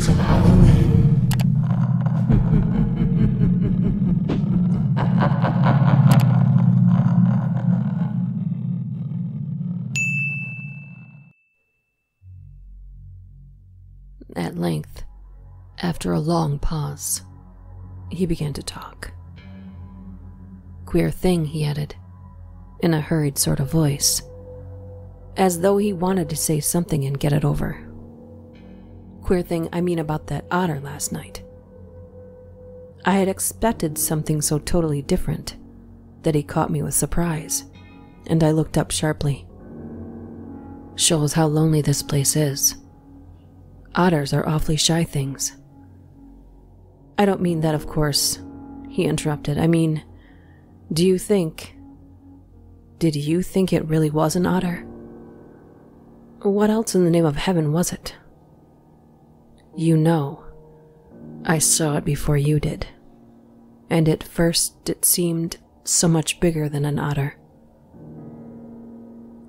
days of Halloween. At length, after a long pause, he began to talk. "Queer thing," he added, in a hurried sort of voice, as though he wanted to say something and get it over. "Queer thing, I mean about that otter last night." I had expected something so totally different that he caught me with surprise, and I looked up sharply. "Shows how lonely this place is. Otters are awfully shy things." "I don't mean that, of course," he interrupted. "I mean, did you think it really was an otter? What else in the name of heaven was it? You know, I saw it before you did, and at first it seemed so much bigger than an otter.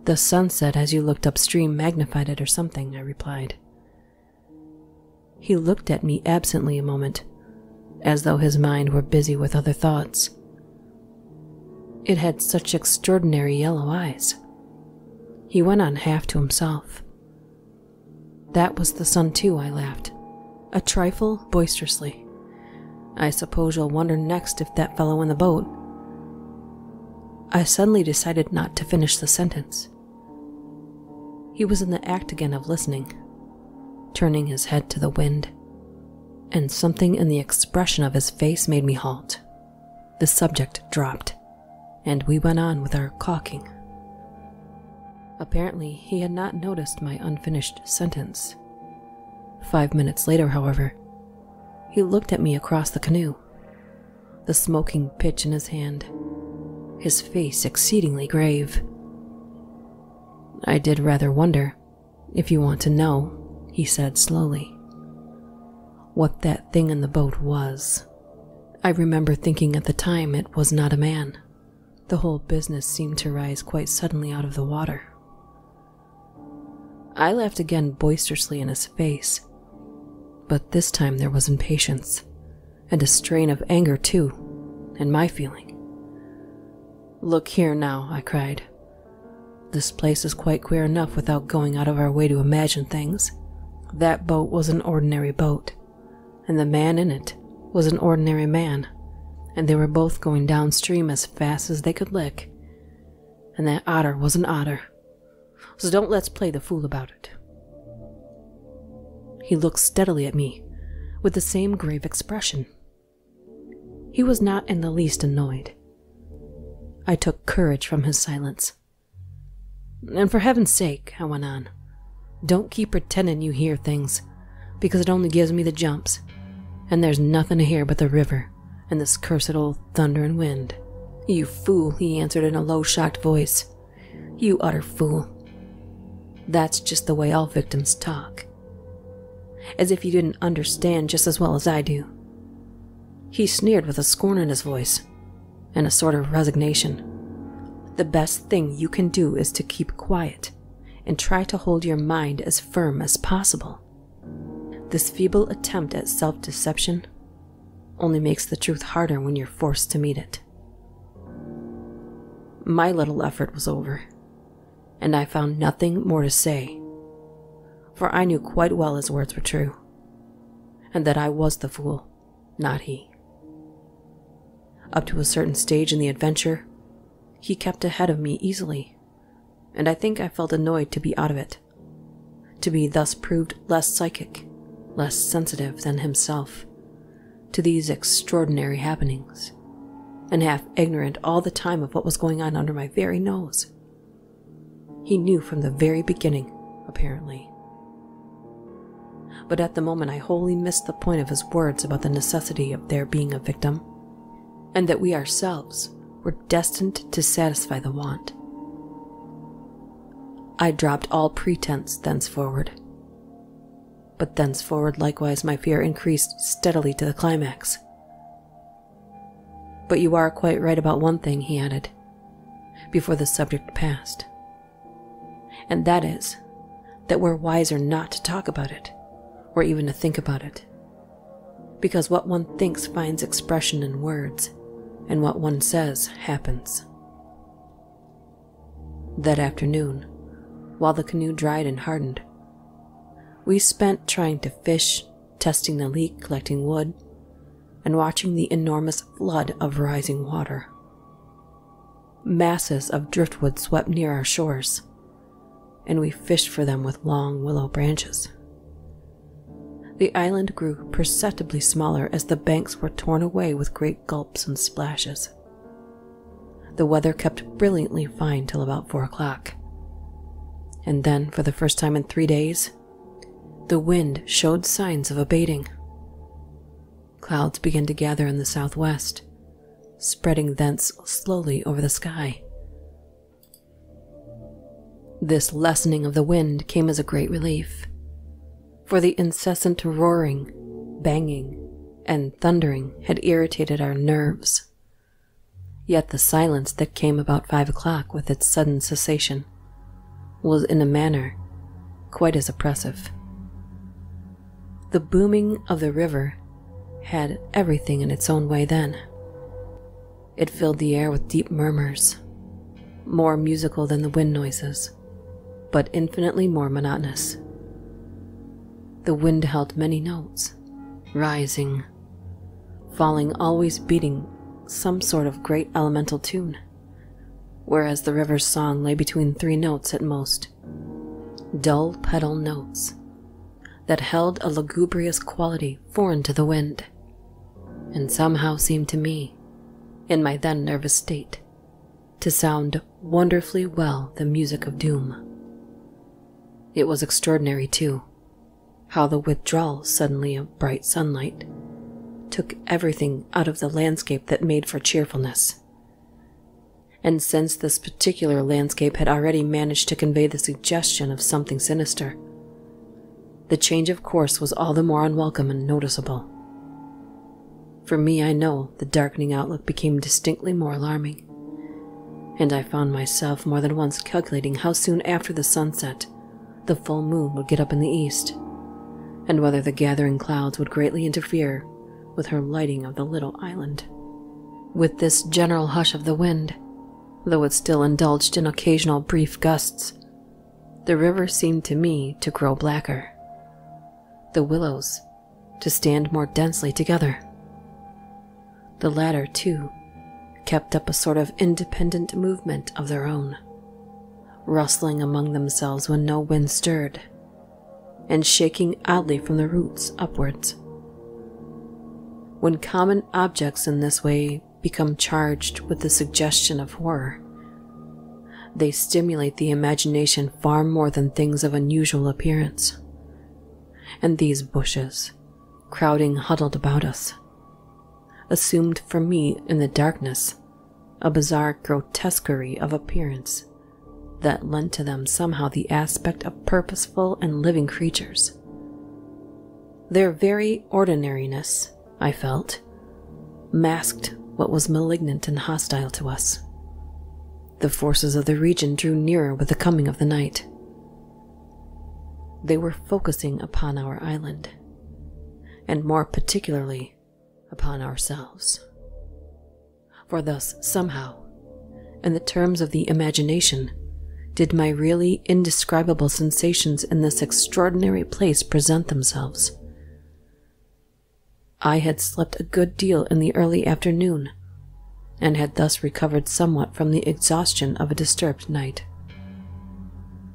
The sunset as you looked upstream magnified it or something," I replied. He looked at me absently a moment, as though his mind were busy with other thoughts. It had such extraordinary yellow eyes. He went on half to himself. "That was the sun too," I laughed, a trifle boisterously. "I suppose you'll wonder next if that fellow in the boat—" I suddenly decided not to finish the sentence. He was in the act again of listening, turning his head to the wind, and something in the expression of his face made me halt. The subject dropped, and we went on with our caulking. Apparently, he had not noticed my unfinished sentence. 5 minutes later, however, he looked at me across the canoe, the smoking pitch in his hand, his face exceedingly grave. "I did rather wonder, if you want to know," he said slowly, "what that thing in the boat was. I remember thinking at the time it was not a man. The whole business seemed to rise quite suddenly out of the water." I laughed again boisterously in his face, but this time there was impatience, and a strain of anger too, in my feeling. "Look here now," I cried. "This place is quite queer enough without going out of our way to imagine things. That boat was an ordinary boat, and the man in it was an ordinary man, and they were both going downstream as fast as they could lick. And that otter was an otter. So don't let's play the fool about it." He looked steadily at me, with the same grave expression. He was not in the least annoyed. I took courage from his silence. "And for heaven's sake," I went on, "don't keep pretending you hear things, because it only gives me the jumps, and there's nothing to hear but the river and this cursed old thunder and wind." "You fool," he answered in a low, shocked voice. "You utter fool. That's just the way all victims talk. As if you didn't understand just as well as I do." He sneered with a scorn in his voice, and a sort of resignation. "The best thing you can do is to keep quiet, and try to hold your mind as firm as possible. This feeble attempt at self-deception only makes the truth harder when you're forced to meet it." My little effort was over, and I found nothing more to say, for I knew quite well his words were true, and that I was the fool, not he. Up to a certain stage in the adventure, he kept ahead of me easily, and I think I felt annoyed to be out of it, to be thus proved less psychic, less sensitive than himself to these extraordinary happenings, and half ignorant all the time of what was going on under my very nose. He knew from the very beginning, apparently. But at the moment I wholly missed the point of his words about the necessity of there being a victim, and that we ourselves were destined to satisfy the want. I dropped all pretense thenceforward. But thenceforward likewise my fear increased steadily to the climax. "But you are quite right about one thing," he added, before the subject passed. "And that is, that we're wiser not to talk about it, or even to think about it, because what one thinks finds expression in words, and what one says happens. That afternoon, while the canoe dried and hardened, we spent trying to fish, testing the leak, collecting wood, and watching the enormous flood of rising water. Masses of driftwood swept near our shores, and we fished for them with long willow branches. The island grew perceptibly smaller as the banks were torn away with great gulps and splashes. The weather kept brilliantly fine till about 4 o'clock, and then, for the first time in 3 days, the wind showed signs of abating. Clouds began to gather in the southwest, spreading thence slowly over the sky. This lessening of the wind came as a great relief, for the incessant roaring, banging, and thundering had irritated our nerves. Yet the silence that came about 5 o'clock with its sudden cessation was in a manner quite as oppressive. The booming of the river had everything in its own way then. It filled the air with deep murmurs, more musical than the wind noises, but infinitely more monotonous. The wind held many notes, rising, falling, always beating some sort of great elemental tune, whereas the river's song lay between 3 notes at most, dull pedal notes that held a lugubrious quality foreign to the wind, and somehow seemed to me, in my then nervous state, to sound wonderfully well the music of doom. It was extraordinary, too, how the withdrawal suddenly of bright sunlight took everything out of the landscape that made for cheerfulness. And since this particular landscape had already managed to convey the suggestion of something sinister, the change of course was all the more unwelcome and noticeable. For me, I know, the darkening outlook became distinctly more alarming, and I found myself more than once calculating how soon after the sunset the full moon would get up in the east, and whether the gathering clouds would greatly interfere with her lighting of the little island. With this general hush of the wind, though it still indulged in occasional brief gusts, the river seemed to me to grow blacker, the willows to stand more densely together. The latter, too, kept up a sort of independent movement of their own, rustling among themselves when no wind stirred, and shaking oddly from the roots upwards. When common objects in this way become charged with the suggestion of horror, they stimulate the imagination far more than things of unusual appearance. And these bushes, crowding huddled about us, assumed for me in the darkness a bizarre grotesquerie of appearance that lent to them somehow the aspect of purposeful and living creatures. Their very ordinariness, I felt, masked what was malignant and hostile to us. The forces of the region drew nearer with the coming of the night. They were focusing upon our island, and more particularly upon ourselves. For thus, somehow, in the terms of the imagination, did my really indescribable sensations in this extraordinary place present themselves. I had slept a good deal in the early afternoon, and had thus recovered somewhat from the exhaustion of a disturbed night.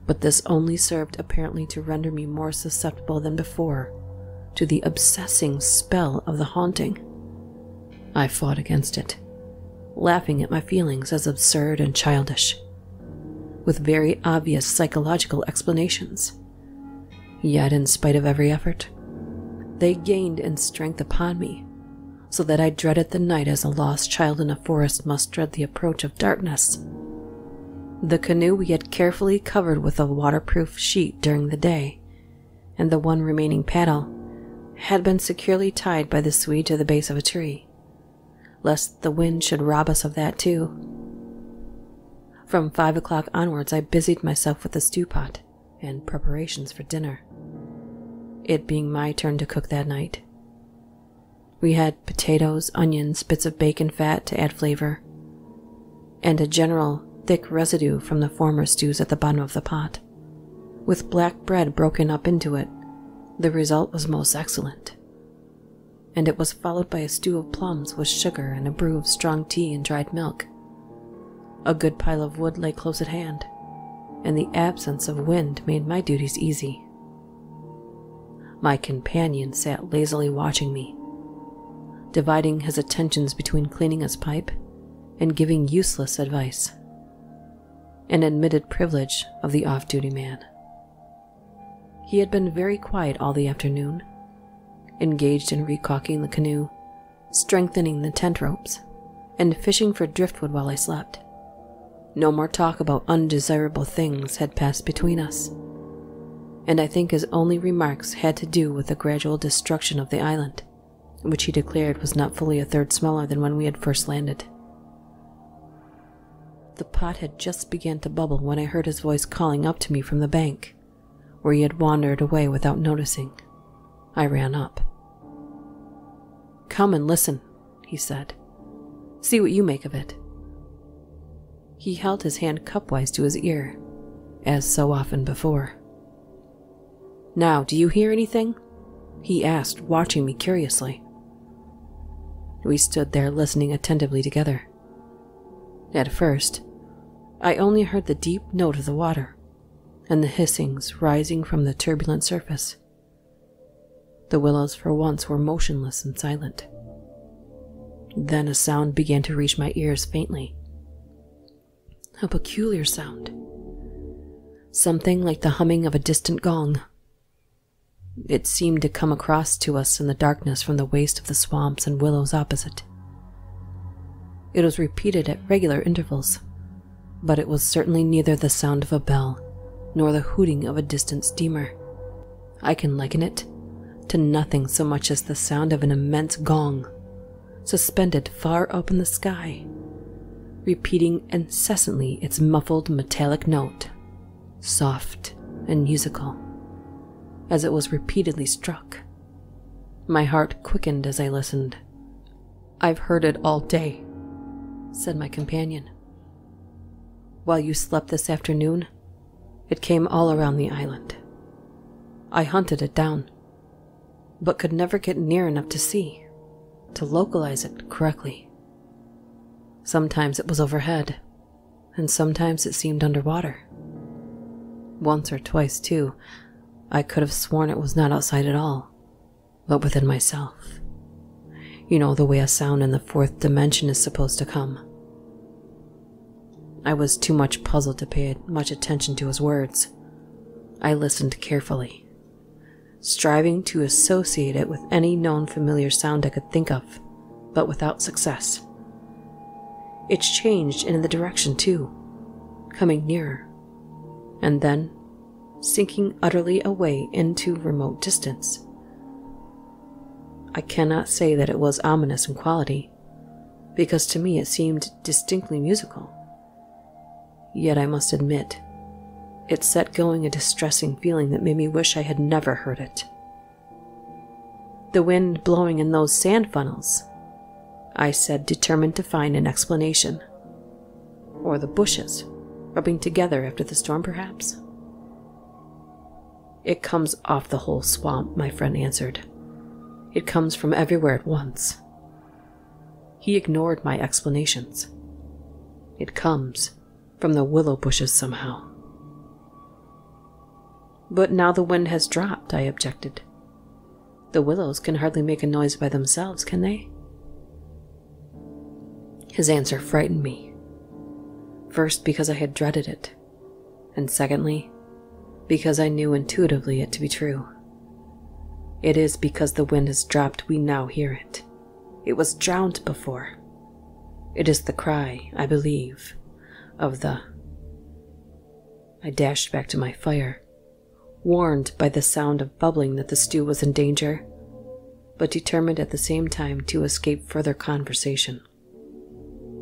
But this only served apparently to render me more susceptible than before to the obsessing spell of the haunting. I fought against it, laughing at my feelings as absurd and childish, with very obvious psychological explanations. Yet, in spite of every effort, they gained in strength upon me, so that I dreaded the night as a lost child in a forest must dread the approach of darkness. The canoe we had carefully covered with a waterproof sheet during the day, and the one remaining paddle had been securely tied by the Swede to the base of a tree, lest the wind should rob us of that too. From 5 o'clock onwards I busied myself with the stew pot and preparations for dinner. it being my turn to cook that night. We had potatoes, onions, bits of bacon fat to add flavor, and a general thick residue from the former stews at the bottom of the pot. With black bread broken up into it, the result was most excellent. And it was followed by a stew of plums with sugar and a brew of strong tea and dried milk. A good pile of wood lay close at hand, and the absence of wind made my duties easy. My companion sat lazily watching me, dividing his attentions between cleaning his pipe and giving useless advice, an admitted privilege of the off-duty man. He had been very quiet all the afternoon, engaged in recalking the canoe, strengthening the tent ropes, and fishing for driftwood while I slept. No more talk about undesirable things had passed between us, and I think his only remarks had to do with the gradual destruction of the island, which he declared was not fully a third smaller than when we had first landed. The pot had just begun to bubble when I heard his voice calling up to me from the bank, where he had wandered away without noticing. I ran up. "Come and listen," he said. "See what you make of it." He held his hand cupwise to his ear, as so often before. "Now, do you hear anything?" he asked, watching me curiously. We stood there listening attentively together. At first, I only heard the deep note of the water and the hissings rising from the turbulent surface. The willows for once were motionless and silent. Then a sound began to reach my ears faintly. A peculiar sound, something like the humming of a distant gong. It seemed to come across to us in the darkness from the waste of the swamps and willows opposite. It was repeated at regular intervals, but it was certainly neither the sound of a bell nor the hooting of a distant steamer. I can liken it to nothing so much as the sound of an immense gong, suspended far up in the sky, repeating incessantly its muffled metallic note, soft and musical, as it was repeatedly struck. My heart quickened as I listened. "I've heard it all day," said my companion. "While you slept this afternoon, it came all around the island. I hunted it down, but could never get near enough to see, to localize it correctly. Sometimes it was overhead, and sometimes it seemed underwater. Once or twice, too, I could have sworn it was not outside at all, but within myself. You know, the way a sound in the fourth dimension is supposed to come." I was too much puzzled to pay much attention to his words. I listened carefully, striving to associate it with any known familiar sound I could think of, but without success. It changed in the direction, too, coming nearer, and then sinking utterly away into remote distance. I cannot say that it was ominous in quality, because to me it seemed distinctly musical. Yet I must admit, it set going a distressing feeling that made me wish I had never heard it. "The wind blowing in those sand funnels," I said, determined to find an explanation. "Or the bushes, rubbing together after the storm, perhaps?" "It comes off the whole swamp," my friend answered. "It comes from everywhere at once." He ignored my explanations. "It comes from the willow bushes somehow." "But now the wind has dropped," I objected. "The willows can hardly make a noise by themselves, can they?" His answer frightened me. First, because I had dreaded it, and secondly, because I knew intuitively it to be true. "It is because the wind has dropped we now hear it. It was drowned before. It is the cry, I believe, of the—" I dashed back to my fire, warned by the sound of bubbling that the stew was in danger, but determined at the same time to escape further conversation.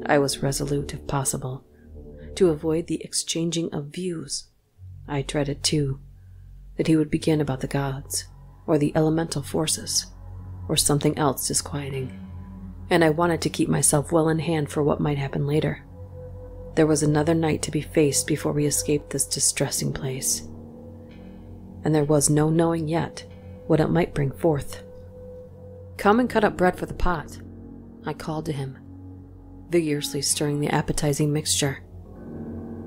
I was resolute, if possible, to avoid the exchanging of views. I dreaded, too, that he would begin about the gods, or the elemental forces, or something else disquieting, and I wanted to keep myself well in hand for what might happen later. There was another night to be faced before we escaped this distressing place, and there was no knowing yet what it might bring forth. "Come and cut up bread for the pot," I called to him, vigorously stirring the appetizing mixture.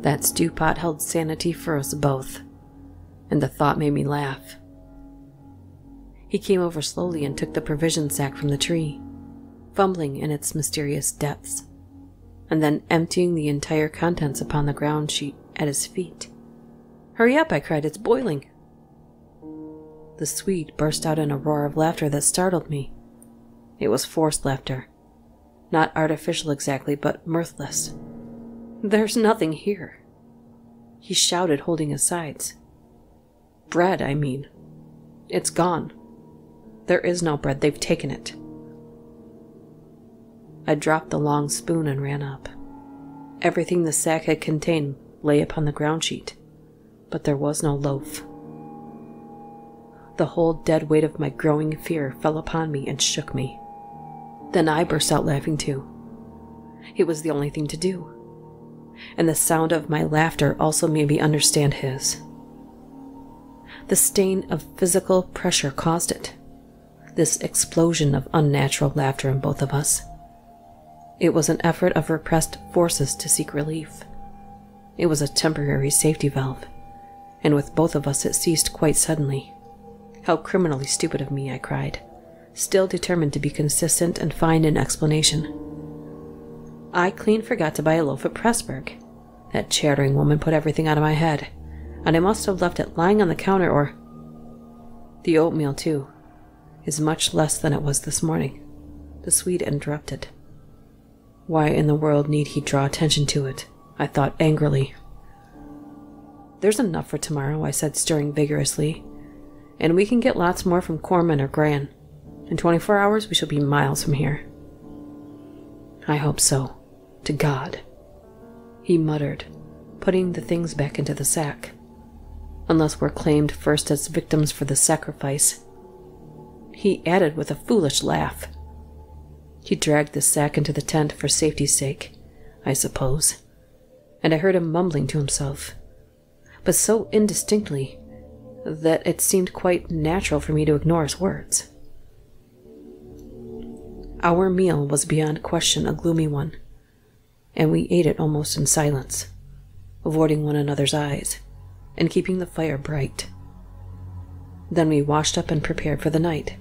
That stew pot held sanity for us both, and the thought made me laugh. He came over slowly and took the provision sack from the tree, fumbling in its mysterious depths, and then emptying the entire contents upon the ground sheet at his feet. "Hurry up," I cried, "it's boiling." The Swede burst out in a roar of laughter that startled me. It was forced laughter, not artificial exactly, but mirthless. "There's nothing here," he shouted, holding his sides. "Bread, I mean. It's gone. There is no bread, they've taken it." I dropped the long spoon and ran up. Everything the sack had contained lay upon the ground sheet, but there was no loaf. The whole dead weight of my growing fear fell upon me and shook me. Then I burst out laughing too. It was the only thing to do, and the sound of my laughter also made me understand his. The stain of physical pressure caused it, this explosion of unnatural laughter in both of us. It was an effort of repressed forces to seek relief. It was a temporary safety valve, and with both of us it ceased quite suddenly. "How criminally stupid of me," I cried, still determined to be consistent and find an explanation. "I clean forgot to buy a loaf at Pressburg. That chattering woman put everything out of my head, and I must have left it lying on the counter, or... The oatmeal, too, is much less than it was this morning," the Swede interrupted. Why in the world need he draw attention to it? I thought angrily. "There's enough for tomorrow," I said, stirring vigorously, "and we can get lots more from Corman or Gran. In 24 hours we shall be miles from here." "I hope so. To God," he muttered, putting the things back into the sack. "Unless we're claimed first as victims for the sacrifice." He added with a foolish laugh. He dragged the sack into the tent for safety's sake, I suppose, and I heard him mumbling to himself, but so indistinctly that it seemed quite natural for me to ignore his words. Our meal was beyond question a gloomy one, and we ate it almost in silence, avoiding one another's eyes and keeping the fire bright. Then we washed up and prepared for the night,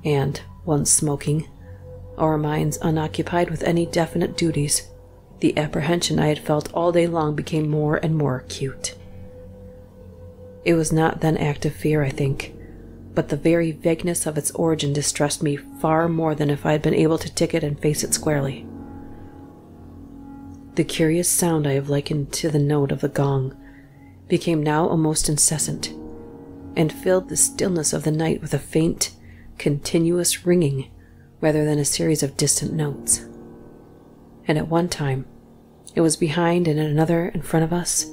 and, once smoking, our minds unoccupied with any definite duties, the apprehension I had felt all day long became more and more acute. It was not then active fear, I think, but the very vagueness of its origin distressed me far more than if I had been able to tick it and face it squarely. The curious sound I have likened to the note of the gong became now almost incessant, and filled the stillness of the night with a faint, continuous ringing rather than a series of distant notes. And at one time, it was behind and at another in front of us.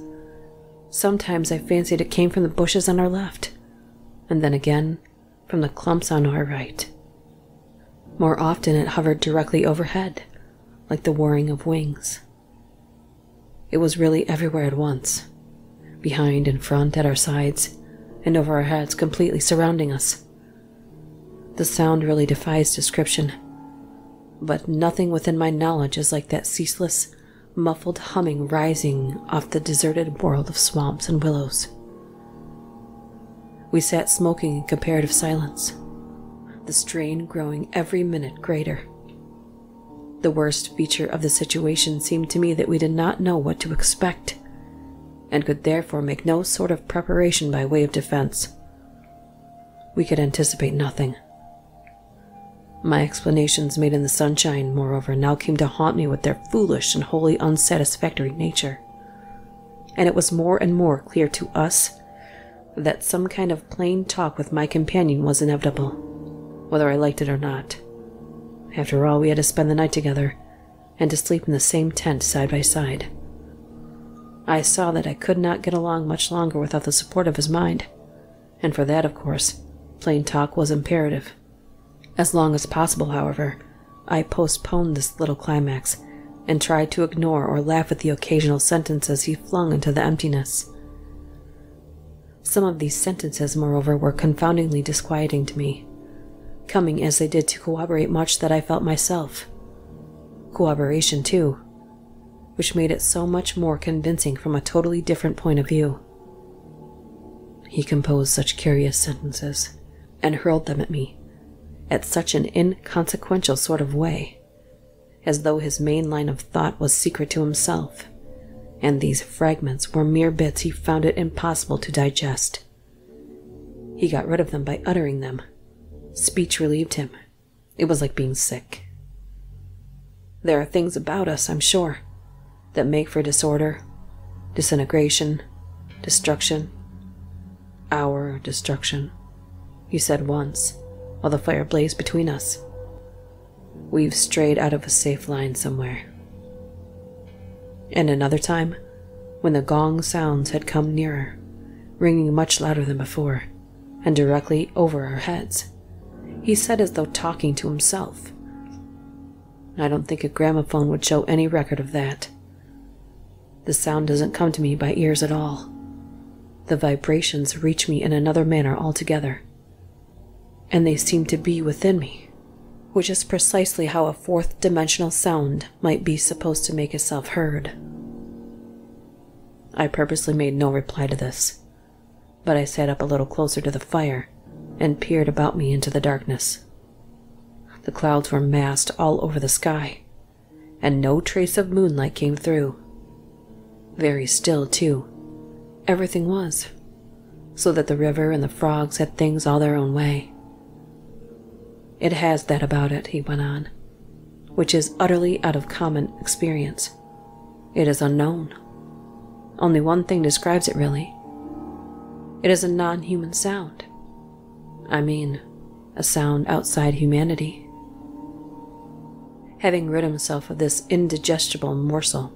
Sometimes I fancied it came from the bushes on our left, and then again from the clumps on our right. More often it hovered directly overhead, like the whirring of wings. It was really everywhere at once, behind and front, at our sides, and over our heads, completely surrounding us. The sound really defies description, but nothing within my knowledge is like that ceaseless, muffled humming rising off the deserted world of swamps and willows. We sat smoking in comparative silence, the strain growing every minute greater. The worst feature of the situation seemed to me that we did not know what to expect, and could therefore make no sort of preparation by way of defense. We could anticipate nothing. My explanations made in the sunshine, moreover, now came to haunt me with their foolish and wholly unsatisfactory nature, and it was more and more clear to us that some kind of plain talk with my companion was inevitable, whether I liked it or not. After all, we had to spend the night together, and to sleep in the same tent side by side. I saw that I could not get along much longer without the support of his mind, and for that, of course, Plain talk was imperative. As long as possible, however, I postponed this little climax and tried to ignore or laugh at the occasional sentences he flung into the emptiness. Some of these sentences, moreover, were confoundingly disquieting to me, coming as they did to corroborate much that I felt myself. Corroboration, too, which made it so much more convincing from a totally different point of view. He composed such curious sentences and hurled them at me at such an inconsequential sort of way, as though his main line of thought was secret to himself, and these fragments were mere bits he found it impossible to digest. He got rid of them by uttering them. Speech relieved him. It was like being sick. There are things about us, I'm sure, that make for disorder, disintegration, destruction. Our destruction, he said once, while the fire blazed between us. We've strayed out of a safe line somewhere. And another time, when the gong sounds had come nearer, ringing much louder than before, and directly over our heads, he said as though talking to himself, "I don't think a gramophone would show any record of that. The sound doesn't come to me by ears at all. The vibrations reach me in another manner altogether, and they seem to be within me, which is precisely how a fourth-dimensional sound might be supposed to make itself heard." I purposely made no reply to this, but I sat up a little closer to the fire and peered about me into the darkness. The clouds were massed all over the sky, and no trace of moonlight came through. Very still, too, everything was, so that the river and the frogs had things all their own way. "It has that about it," he went on, "which is utterly out of common experience. It is unknown. Only one thing describes it, really. It is a non-human sound. I mean, a sound outside humanity." Having rid himself of this indigestible morsel,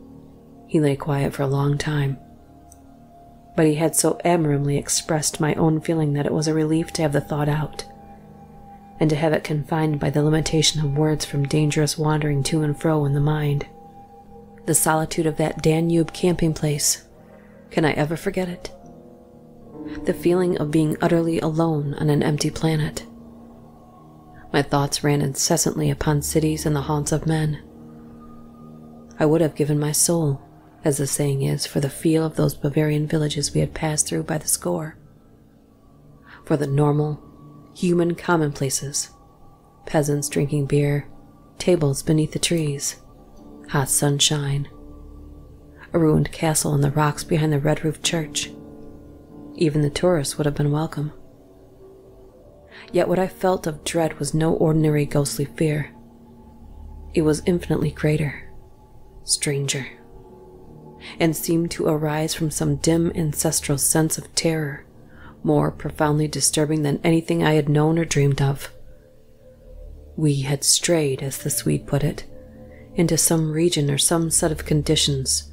he lay quiet for a long time. But he had so admirably expressed my own feeling that it was a relief to have the thought out, and to have it confined by the limitation of words from dangerous wandering to and fro in the mind. The solitude of that Danube camping place, can I ever forget it? The feeling of being utterly alone on an empty planet. My thoughts ran incessantly upon cities and the haunts of men. I would have given my soul, as the saying is, for the feel of those Bavarian villages we had passed through by the score. For the normal, human commonplaces, peasants drinking beer, tables beneath the trees, hot sunshine, a ruined castle on the rocks behind the red-roofed church. Even the tourists would have been welcome. Yet what I felt of dread was no ordinary ghostly fear. It was infinitely greater, stranger, and seemed to arise from some dim ancestral sense of terror, more profoundly disturbing than anything I had known or dreamed of. We had strayed, as the Swede put it, into some region or some set of conditions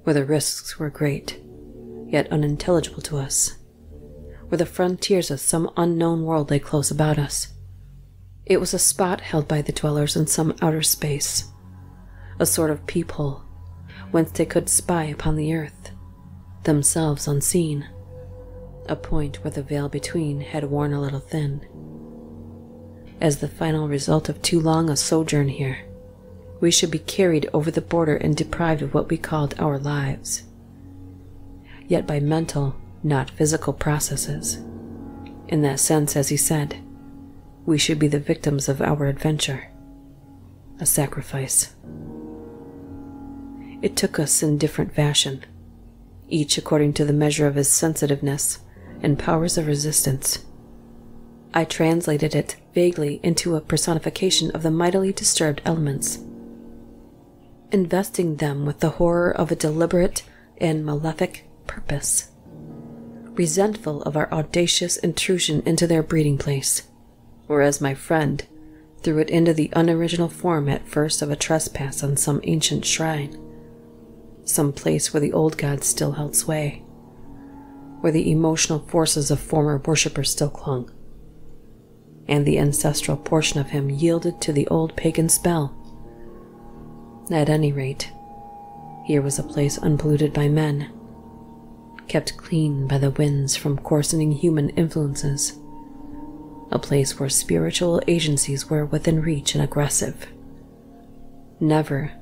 where the risks were great, yet unintelligible to us, where the frontiers of some unknown world lay close about us. It was a spot held by the dwellers in some outer space, a sort of peephole, whence they could spy upon the earth, themselves unseen, a point where the veil between had worn a little thin. As the final result of too long a sojourn here, we should be carried over the border and deprived of what we called our lives, yet by mental, not physical processes. In that sense, as he said, we should be the victims of our adventure, a sacrifice. It took us in different fashion, each according to the measure of his sensitiveness and powers of resistance. I translated it vaguely into a personification of the mightily disturbed elements, investing them with the horror of a deliberate and malefic purpose, resentful of our audacious intrusion into their breeding place, whereas my friend threw it into the unoriginal form at first of a trespass on some ancient shrine, some place where the old gods still held sway, where the emotional forces of former worshippers still clung. and the ancestral portion of him yielded to the old pagan spell. At any rate, here was a place unpolluted by men, kept clean by the winds from coarsening human influences, a place where spiritual agencies were within reach and aggressive. Never,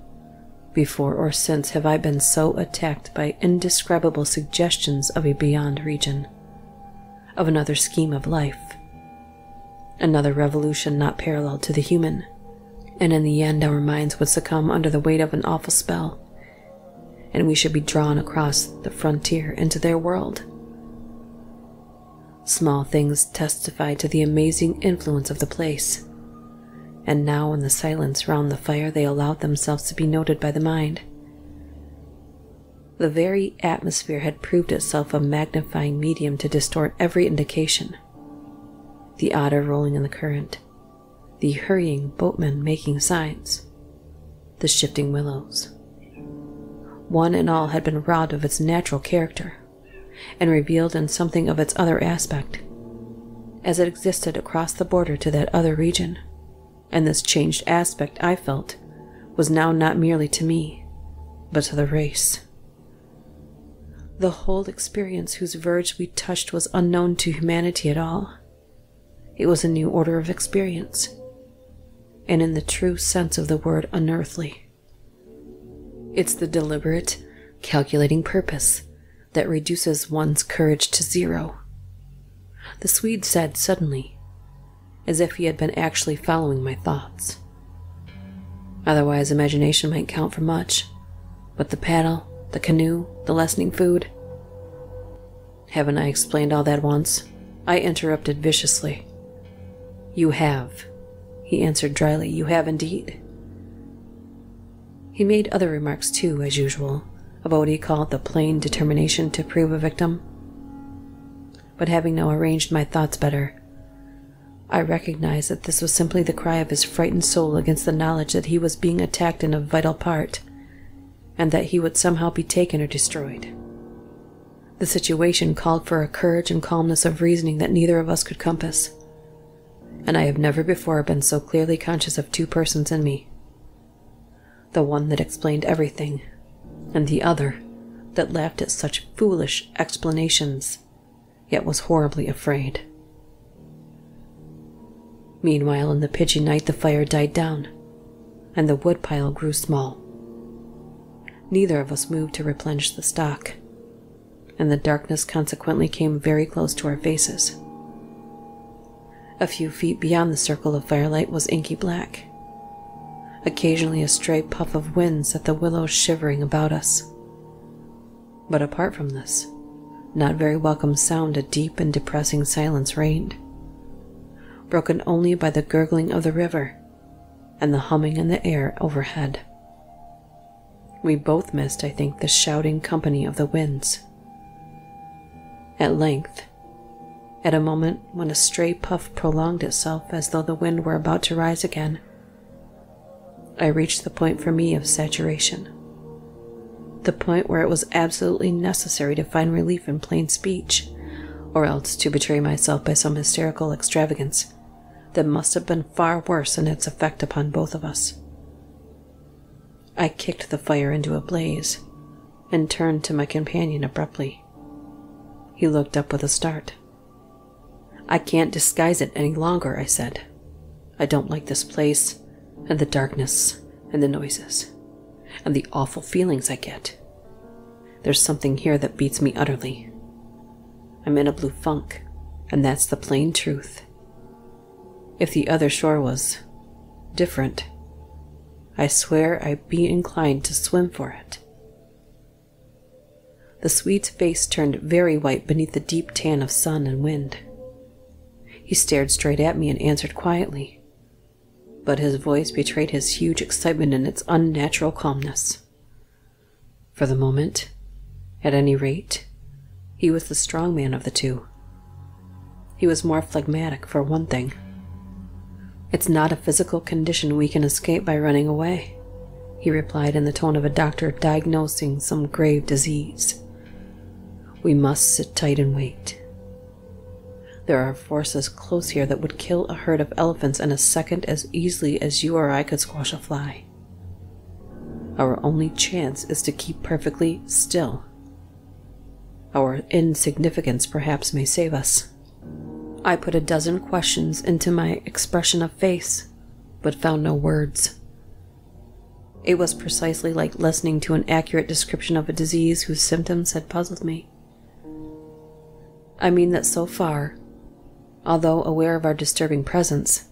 before or since, have I been so attacked by indescribable suggestions of a beyond region, of another scheme of life, another revolution not parallel to the human, and in the end our minds would succumb under the weight of an awful spell, and we should be drawn across the frontier into their world. Small things testified to the amazing influence of the place, and now in the silence round the fire they allowed themselves to be noted by the mind. The very atmosphere had proved itself a magnifying medium to distort every indication. The otter rolling in the current, the hurrying boatmen making signs, the shifting willows. One and all had been robbed of its natural character, and revealed in something of its other aspect, as it existed across the border to that other region. And this changed aspect, I felt, was now not merely to me, but to the race. The whole experience whose verge we touched was unknown to humanity at all. It was a new order of experience, and in the true sense of the word unearthly. It's the deliberate, calculating purpose that reduces one's courage to zero. The Swede said suddenly, as if he had been actually following my thoughts. Otherwise, imagination might count for much, but the paddle, the canoe, the lessening food. Haven't I explained all that once? I interrupted viciously. You have, he answered dryly. You have indeed. He made other remarks too, as usual, about what he called the plain determination to prove a victim. But having now arranged my thoughts better, I recognized that this was simply the cry of his frightened soul against the knowledge that he was being attacked in a vital part, and that he would somehow be taken or destroyed. The situation called for a courage and calmness of reasoning that neither of us could compass, and I have never before been so clearly conscious of two persons in me. The one that explained everything, and the other that laughed at such foolish explanations, yet was horribly afraid. Meanwhile, in the pitchy night, the fire died down, and the woodpile grew small. Neither of us moved to replenish the stock, and the darkness consequently came very close to our faces. A few feet beyond the circle of firelight was inky black. Occasionally a stray puff of wind set the willows shivering about us. But apart from this, not very welcome sound, a deep and depressing silence reigned, broken only by the gurgling of the river and the humming in the air overhead. We both missed, I think, the shouting company of the winds. At length, at a moment when a stray puff prolonged itself as though the wind were about to rise again, I reached the point for me of saturation, the point where it was absolutely necessary to find relief in plain speech, or else to betray myself by some hysterical extravagance that must have been far worse in its effect upon both of us. I kicked the fire into a blaze and turned to my companion abruptly. He looked up with a start. "I can't disguise it any longer," I said. "I don't like this place, and the darkness, and the noises, and the awful feelings I get. There's something here that beats me utterly. I'm in a blue funk, and that's the plain truth. If the other shore was different, I swear I'd be inclined to swim for it." The Swede's face turned very white beneath the deep tan of sun and wind. He stared straight at me and answered quietly, but his voice betrayed his huge excitement in its unnatural calmness. For the moment, at any rate, he was the strong man of the two. He was more phlegmatic, for one thing. "It's not a physical condition we can escape by running away," he replied in the tone of a doctor diagnosing some grave disease. "We must sit tight and wait." There are forces close here that would kill a herd of elephants in a second as easily as you or I could squash a fly. Our only chance is to keep perfectly still. Our insignificance perhaps may save us. I put a dozen questions into my expression of face, but found no words. It was precisely like listening to an accurate description of a disease whose symptoms had puzzled me. I mean that so far, although aware of our disturbing presence,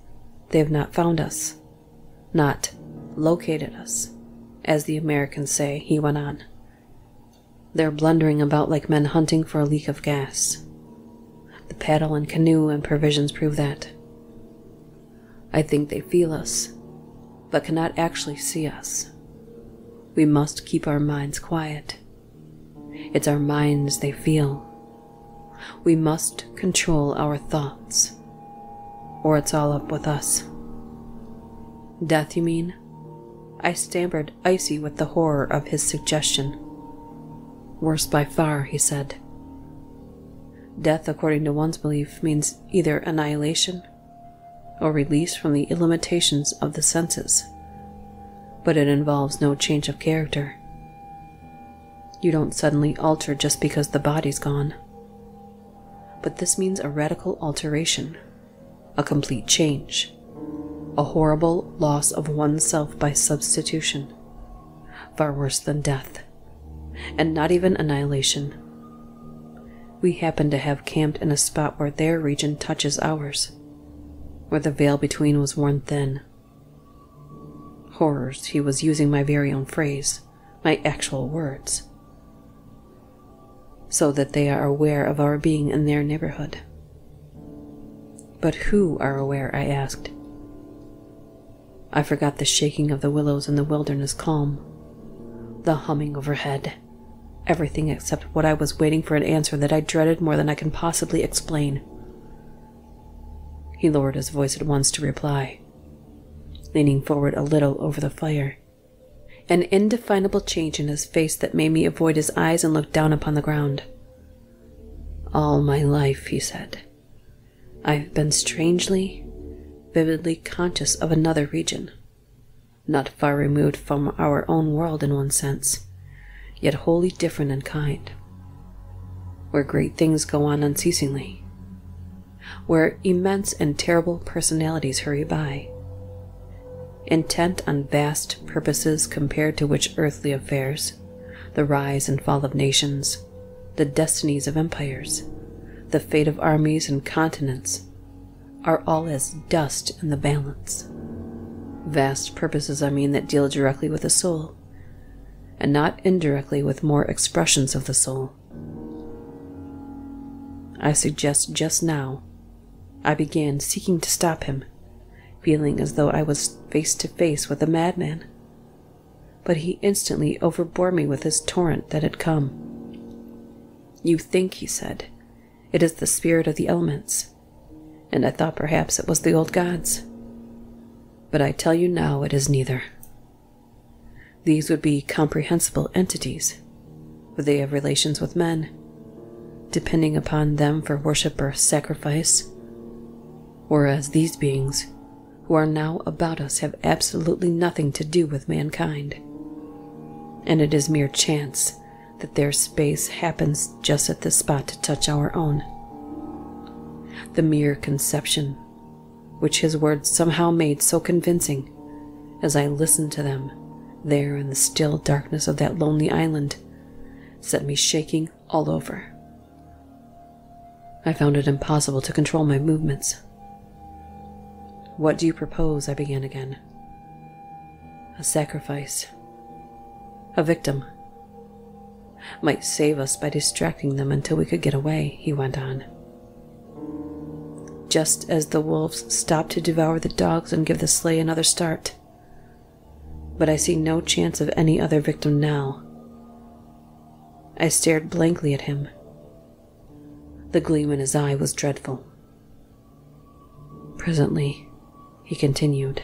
they have not found us, not located us, as the Americans say, he went on. They're blundering about like men hunting for a leak of gas. The paddle and canoe and provisions prove that. I think they feel us, but cannot actually see us. We must keep our minds quiet. It's our minds they feel. We must control our thoughts, or it's all up with us. Death, you mean? I stammered, icy with the horror of his suggestion. Worse by far, he said. Death, according to one's belief, means either annihilation or release from the limitations of the senses, but it involves no change of character. You don't suddenly alter just because the body's gone. But this means a radical alteration, a complete change, a horrible loss of oneself by substitution, far worse than death, and not even annihilation. We happen to have camped in a spot where their region touches ours, where the veil between was worn thin. Horrors, he was using my very own phrase, my actual words, so that they are aware of our being in their neighborhood. But who are aware, I asked. I forgot the shaking of the willows in the wilderness calm, the humming overhead, everything except what I was waiting for an answer that I dreaded more than I can possibly explain. He lowered his voice at once to reply, leaning forward a little over the fire, an indefinable change in his face that made me avoid his eyes and look down upon the ground. All my life, he said, I've been strangely, vividly conscious of another region, not far removed from our own world in one sense, yet wholly different in kind, where great things go on unceasingly, where immense and terrible personalities hurry by, intent on vast purposes compared to which earthly affairs, the rise and fall of nations, the destinies of empires, the fate of armies and continents, are all as dust in the balance. Vast purposes, I mean, that deal directly with the soul, and not indirectly with more expressions of the soul. I suggest just now, I began seeking to stop him, feeling as though I was face to face with a madman. But he instantly overbore me with his torrent that had come. You think, he said, it is the spirit of the elements, and I thought perhaps it was the old gods. But I tell you now it is neither. These would be comprehensible entities, for they have relations with men, depending upon them for worship or sacrifice, whereas these beings, who are now about us, have absolutely nothing to do with mankind, and it is mere chance that their space happens just at this spot to touch our own. The mere conception, which his words somehow made so convincing, as I listened to them, there in the still darkness of that lonely island, set me shaking all over. I found it impossible to control my movements. What do you propose? I began again. A sacrifice. A victim. Might save us by distracting them until we could get away, he went on. Just as the wolves stop to devour the dogs and give the sleigh another start. But I see no chance of any other victim now. I stared blankly at him. The gleam in his eye was dreadful. Presently, he continued,